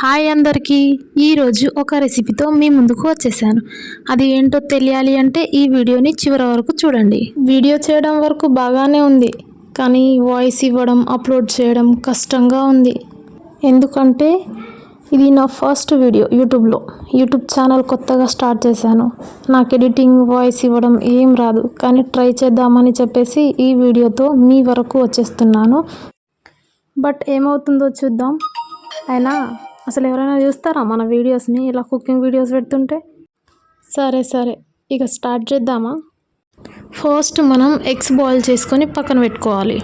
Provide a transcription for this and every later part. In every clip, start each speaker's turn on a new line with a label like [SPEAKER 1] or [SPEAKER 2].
[SPEAKER 1] Hi అందరికీ, ఈరోజు ఒక రెసిపీతో మీ ముందుకు వచ్చేసాను. అది ఏంటో తెలియాలి అంటే ఈ వీడియోని చివరి వరకు చూడండి. వీడియో చేయడం వరకు బాగానే ఉంది, కానీ వాయిస్ ఇవ్వడం అప్లోడ్ చేయడం కష్టంగా ఉంది. ఎందుకంటే ఇది నా ఫస్ట్ వీడియో యూట్యూబ్ ఛానల్ కొత్తగా స్టార్ట్ చేశాను. నాకు ఎడిటింగ్ వాయిస్ ఇవ్వడం ఏం రాదు, కానీ ట్రై చేద్దామని చెప్పేసి ఈ వీడియోతో మీ వరకు వచ్చేస్తున్నాను. బట్ ఏమవుతుందో చూద్దాం. అయినా అసలు ఎవరైనా చూస్తారా మన వీడియోస్ని ఇలా కుకింగ్ వీడియోస్ పెడుతుంటే? సరే ఇక స్టార్ట్ చేద్దామా? ఫస్ట్ మనం ఎగ్స్ బాయిల్ చేసుకొని పక్కన పెట్టుకోవాలి.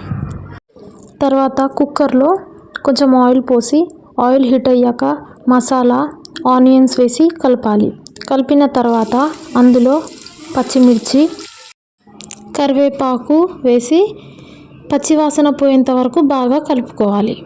[SPEAKER 1] తర్వాత కుక్కర్లో కొంచెం ఆయిల్ పోసి ఆయిల్ హీట్ అయ్యాక మసాలా ఆనియన్స్ వేసి కలపాలి. కలిపిన తర్వాత అందులో పచ్చిమిర్చి కరివేపాకు వేసి పచ్చివాసన పోయేంత వరకు బాగా కలుపుకోవాలి.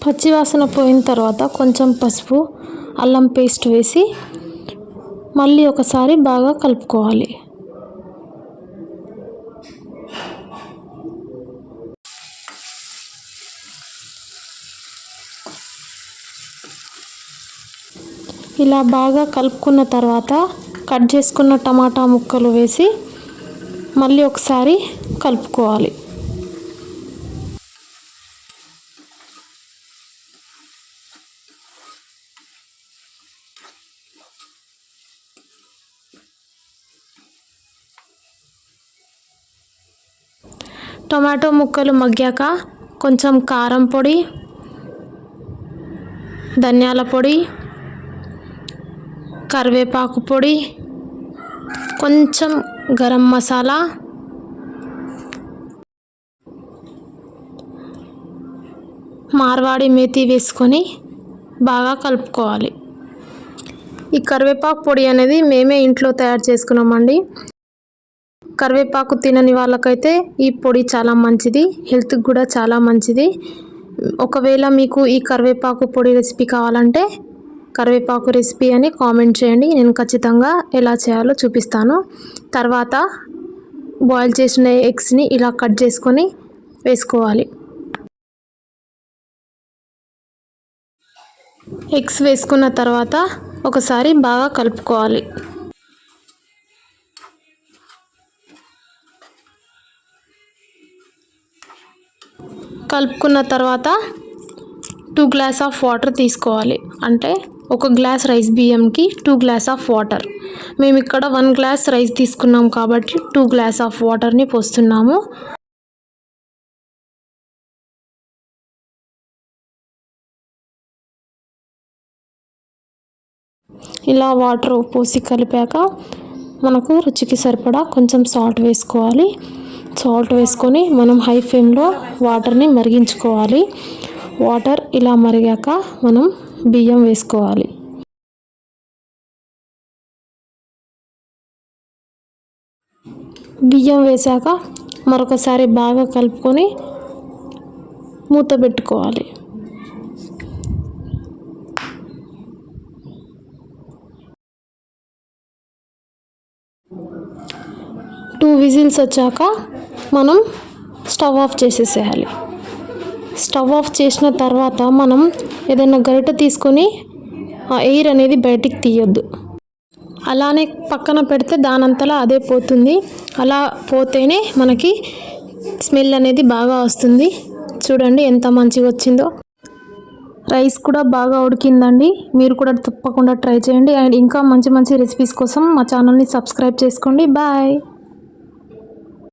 [SPEAKER 1] పచ్చివాసన పోయిన తర్వాత కొంచెం పసుపు అల్లం పేస్ట్ వేసి మళ్ళీ ఒకసారి బాగా కలుపుకోవాలి. ఇలా బాగా కలుపుకున్న తర్వాత కట్ చేసుకున్న టమాటా ముక్కలు వేసి మళ్ళీ ఒకసారి కలుపుకోవాలి. టొమాటో ముక్కలు మగ్గాక కొంచెం కారం పొడి, ధనియాల పొడి, కరివేపాకు పొడి, కొంచెం గరం మసాలా, మార్వాడి మేతి వేసుకొని బాగా కలుపుకోవాలి. ఈ కరివేపాకు పొడి అనేది మేమే ఇంట్లో తయారు చేసుకున్నామండి. కరివేపాకు తినని వాళ్ళకైతే ఈ పొడి చాలా మంచిది, హెల్త్కి కూడా చాలా మంచిది. ఒకవేళ మీకు ఈ కరివేపాకు పొడి రెసిపీ కావాలంటే కరివేపాకు రెసిపీ అని కామెంట్ చేయండి, నేను ఖచ్చితంగా ఎలా చేయాలో చూపిస్తాను. తర్వాత బాయిల్ చేసిన ఎగ్స్ని ఇలా కట్ చేసుకొని వేసుకోవాలి. ఎగ్స్ వేసుకున్న తర్వాత ఒకసారి బాగా కలుపుకోవాలి. కలుపుకున్న తర్వాత 2 గ్లాస్ ఆఫ్ వాటర్ తీసుకోవాలి. అంటే 1 గ్లాస్ రైస్ బియ్యంకి 2 గ్లాస్ ఆఫ్ వాటర్. మేము ఇక్కడ 1 గ్లాస్ రైస్ తీసుకున్నాం కాబట్టి 2 గ్లాస్ ఆఫ్ వాటర్ని పోస్తున్నాము. ఇలా వాటర్ పోసి కలిపాక మనకు రుచికి సరిపడా కొంచెం సాల్ట్ వేసుకోవాలి. సాల్ట్ వేసుకొని మనం హై ఫ్లేమ్లో వాటర్ని మరిగించుకోవాలి. వాటర్ ఇలా మరిగాక మనం బియ్యం వేసుకోవాలి. బియ్యం వేసాక మరొకసారి బాగా కలుపుకొని మూత పెట్టుకోవాలి. టూ విజిల్స్ వచ్చాక మనం స్టవ్ ఆఫ్ చేసేసేయాలి. స్టవ్ ఆఫ్ చేసిన తర్వాత మనం ఏదైనా గరిటె తీసుకొని ఆ ఎయిర్ అనేది బయటికి తీయొద్దు. అలానే పక్కన పెడితే దానంతలా అదే పోతుంది. అలా పోతేనే మనకి స్మెల్ అనేది బాగా వస్తుంది. చూడండి ఎంత మంచిగా వచ్చిందో. రైస్ కూడా బాగా ఉడికిందండి. మీరు కూడా తప్పకుండా ట్రై చేయండి. అండ్ ఇంకా మంచి రెసిపీస్ కోసం మా ఛానల్ని సబ్స్క్రైబ్ చేసుకోండి. బాయ్.